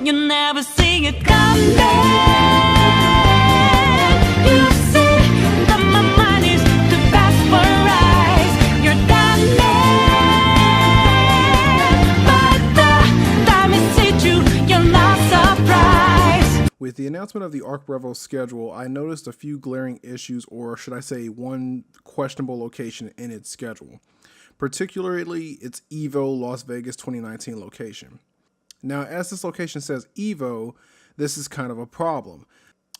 you'll never see it coming. You see that my mind is too fast for eyes. You're diamond, but the time is hit you, you're not surprised. With the announcement of the Arc Revo schedule, I noticed a few glaring issues, or should I say one questionable location in its schedule, particularly its EVO Las Vegas 2019 location. Now, as this location says EVO, this is kind of a problem.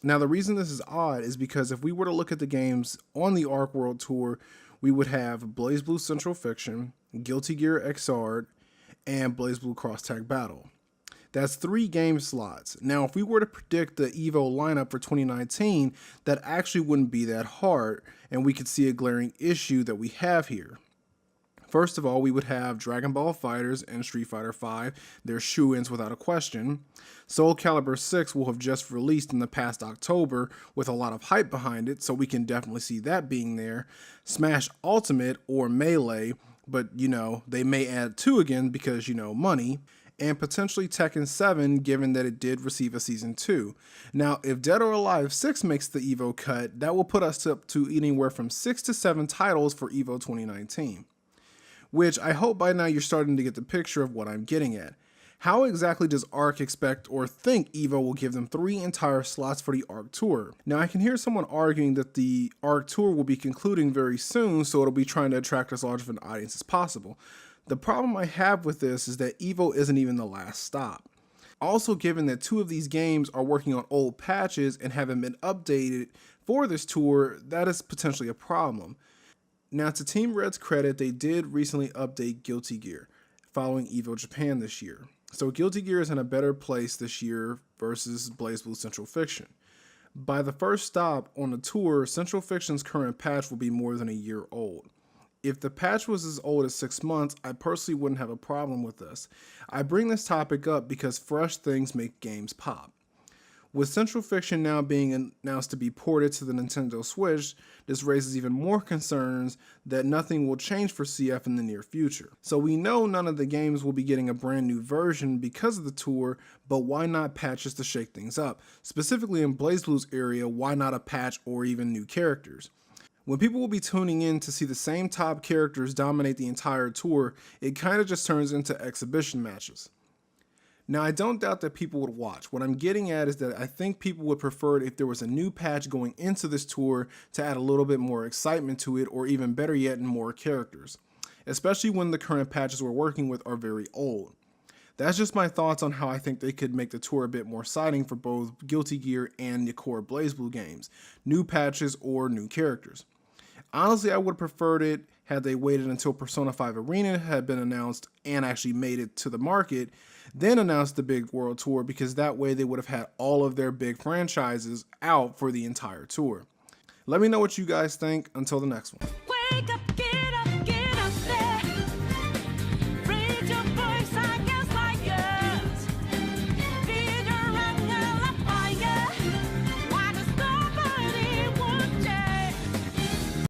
Now, the reason this is odd is because if we were to look at the games on the Arc World Tour, we would have BlazBlue Central Fiction, Guilty Gear Xrd, and BlazBlue Cross Tag Battle. That's 3 game slots. Now, if we were to predict the EVO lineup for 2019, that actually wouldn't be that hard, and we could see a glaring issue that we have here. First of all, we would have Dragon Ball FighterZ and Street Fighter V. They're shoo-ins without a question. Soul Calibur 6 will have just released in the past October with a lot of hype behind it, so we can definitely see that being there. Smash Ultimate or Melee, but you know, they may add 2 again because, you know, money. And potentially Tekken 7, given that it did receive a Season 2. Now, if Dead or Alive 6 makes the EVO cut, that will put us up to anywhere from 6 to 7 titles for EVO 2019. Which I hope by now you're starting to get the picture of what I'm getting at. How exactly does ARC expect or think EVO will give them 3 entire slots for the ARC Tour? Now, I can hear someone arguing that the ARC Tour will be concluding very soon, so it'll be trying to attract as large of an audience as possible. The problem I have with this is that EVO isn't even the last stop. Also, given that 2 of these games are working on old patches and haven't been updated for this tour, that is potentially a problem. Now, to Team Red's credit, they did recently update Guilty Gear following EVO Japan this year. So Guilty Gear is in a better place this year versus BlazBlue Central Fiction. By the first stop on the tour, Central Fiction's current patch will be more than a year old. If the patch was as old as 6 months, I personally wouldn't have a problem with this. I bring this topic up because fresh things make games pop. With Central Fiction now being announced to be ported to the Nintendo Switch, this raises even more concerns that nothing will change for CF in the near future. So we know none of the games will be getting a brand new version because of the tour, but why not patches to shake things up? Specifically in BlazBlue's area, why not a patch or even new characters? When people will be tuning in to see the same top characters dominate the entire tour, it kind of just turns into exhibition matches. Now, I don't doubt that people would watch. What I'm getting at is that I think people would prefer it if there was a new patch going into this tour to add a little bit more excitement to it, or even better yet, more characters, especially when the current patches we're working with are very old. That's just my thoughts on how I think they could make the tour a bit more exciting for both Guilty Gear and the core BlazBlue games, new patches or new characters. Honestly, I would have preferred it had they waited until Persona 5 Arena had been announced and actually made it to the market, then announced the big world tour, because that way they would have had all of their big franchises out for the entire tour. Let me know what you guys think. Until the next one.